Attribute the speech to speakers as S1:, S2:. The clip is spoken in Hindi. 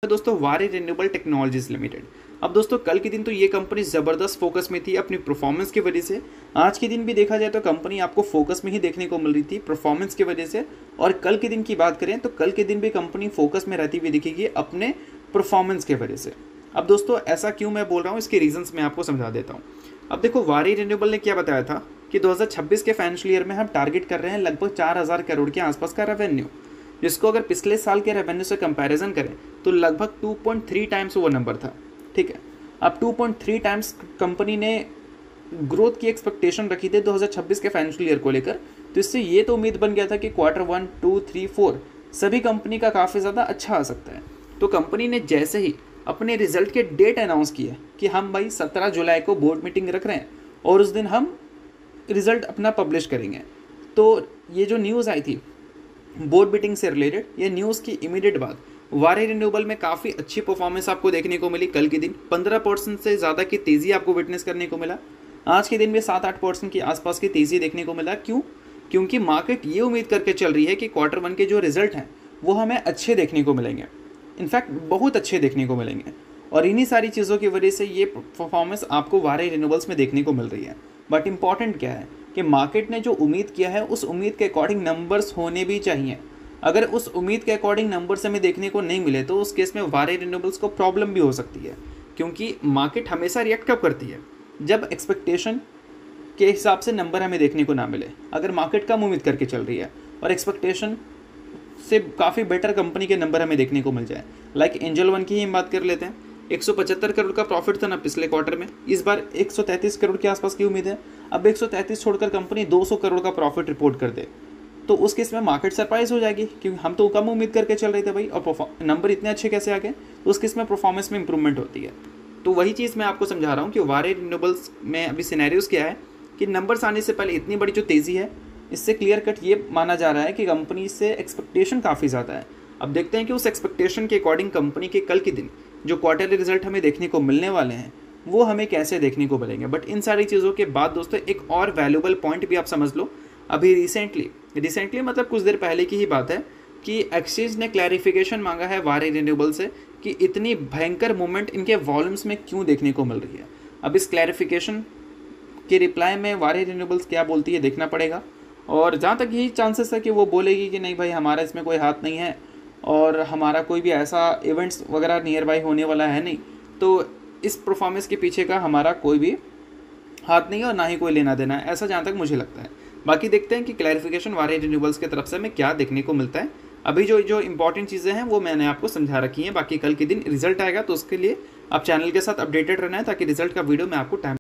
S1: दोस्तों वारी रिन्यूएबल टेक्नोलॉजीज लिमिटेड। अब दोस्तों कल के दिन तो ये कंपनी ज़बरदस्त फोकस में थी अपनी परफॉर्मेंस की वजह से। आज के दिन भी देखा जाए तो कंपनी आपको फोकस में ही देखने को मिल रही थी परफॉर्मेंस की वजह से। और कल के दिन की बात करें तो कल के दिन भी कंपनी फोकस में रहती हुई दिखेगी अपने परफॉर्मेंस की वजह से। अब दोस्तों ऐसा क्यों मैं बोल रहा हूँ, इसके रीजंस मैं आपको समझा देता हूँ। अब देखो वारी रिन्यूएबल ने क्या बताया था कि 2026 के फाइनेंशियल ईयर में हम टारगेट कर रहे हैं लगभग 4000 करोड़ के आसपास का रेवेन्यू, जिसको अगर पिछले साल के रेवेन्यू से कंपैरिजन करें तो लगभग 2.3 टाइम्स वो नंबर था। ठीक है, अब 2.3 टाइम्स कंपनी ने ग्रोथ की एक्सपेक्टेशन रखी थी 2026 के फाइनेंशियल ईयर को लेकर। तो इससे ये तो उम्मीद बन गया था कि क्वार्टर 1, 2, 3, 4 सभी कंपनी का काफ़ी ज़्यादा अच्छा आ सकता है। तो कंपनी ने जैसे ही अपने रिजल्ट के डेट अनाउंस किए कि हम भाई 17 जुलाई को बोर्ड मीटिंग रख रहे हैं और उस दिन हम रिजल्ट अपना पब्लिश करेंगे, तो ये जो न्यूज़ आई थी बोर्ड मीटिंग से रिलेटेड, ये न्यूज़ की इमीडिएट बाद वारी रिन्यूएबल में काफ़ी अच्छी परफॉर्मेंस आपको देखने को मिली। कल के दिन 15% से ज़्यादा की तेज़ी आपको विटनेस करने को मिला। आज के दिन में 7-8% के आसपास की तेज़ी देखने को मिला। क्यों? क्योंकि मार्केट ये उम्मीद करके चल रही है कि क्वार्टर 1 के जो रिजल्ट हैं वो हमें अच्छे देखने को मिलेंगे, इनफैक्ट बहुत अच्छे देखने को मिलेंगे। और इन्हीं सारी चीज़ों की वजह से ये परफॉर्मेंस आपको वारी रिन्यूएबल्स में देखने को मिल रही है। बट इम्पॉर्टेंट क्या है कि मार्केट ने जो उम्मीद किया है उस उम्मीद के अकॉर्डिंग नंबर्स होने भी चाहिए। अगर उस उम्मीद के अकॉर्डिंग नंबर्स हमें देखने को नहीं मिले तो उस केस में वारी रिन्यूएबल्स को प्रॉब्लम भी हो सकती है। क्योंकि मार्केट हमेशा रिएक्ट कब करती है? जब एक्सपेक्टेशन के हिसाब से नंबर हमें देखने को ना मिले। अगर मार्केट कम उम्मीद करके चल रही है और एक्सपेक्टेशन से काफ़ी बेटर कंपनी के नंबर हमें देखने को मिल जाए, लाइक एंजल वन की ही हम बात कर लेते हैं। 175 करोड़ का प्रॉफिट था ना पिछले क्वार्टर में, इस बार 133 करोड़ के आसपास की उम्मीद है। अब 133 छोड़कर कंपनी 200 करोड़ का प्रॉफिट रिपोर्ट कर दे तो उस केस में मार्केट सरप्राइज हो जाएगी, क्योंकि हम तो कम उम्मीद करके चल रहे थे भाई और नंबर इतने अच्छे कैसे आ गए। तो उस केस में परफॉर्मेंस में इंप्रूवमेंट होती है। तो वही चीज़ मैं आपको समझा रहा हूँ कि वारी रिन्यूएबल्स में अभी सिनेरियोज क्या है कि नंबर्स आने से पहले इतनी बड़ी जो तेज़ी है, इससे क्लियर कट ये माना जा रहा है कि कंपनी से एक्सपेक्टेशन काफ़ी ज़्यादा है। अब देखते हैं कि उस एक्सपेक्टेशन के अकॉर्डिंग कंपनी के कल के दिन जो क्वार्टरली रिजल्ट हमें देखने को मिलने वाले हैं वो हमें कैसे देखने को मिलेंगे। बट इन सारी चीज़ों के बाद दोस्तों एक और वैल्यूएबल पॉइंट भी आप समझ लो। अभी रिसेंटली मतलब कुछ देर पहले की ही बात है कि एक्सचेंज ने क्लैरिफिकेशन मांगा है वारी रिन्यूएबल से कि इतनी भयंकर मूवमेंट इनके वॉल्यूम्स में क्यों देखने को मिल रही है। अब इस क्लैरिफिकेशन के रिप्लाई में वारी रिन्यूएबल्स क्या बोलती है देखना पड़ेगा। और जहाँ तक यही चांसेस है कि वो बोलेगी कि नहीं भाई हमारा इसमें कोई हाथ नहीं है और हमारा कोई भी ऐसा इवेंट्स वगैरह नियर बाई होने वाला है नहीं, तो इस परफॉर्मेंस के पीछे का हमारा कोई भी हाथ नहीं है और ना ही कोई लेना देना है, ऐसा जहाँ तक मुझे लगता है। बाकी देखते हैं कि क्लैरिफिकेशन वारी रिन्यूएबल्स की तरफ से हमें क्या देखने को मिलता है। अभी जो इंपॉर्टेंट चीज़ें हैं वो मैंने आपको समझा रखी हैं। बाकी कल के दिन रिजल्ट आएगा तो उसके लिए आप चैनल के साथ अपडेटेड रहना है ताकि रिजल्ट का वीडियो मैं आपको टाइम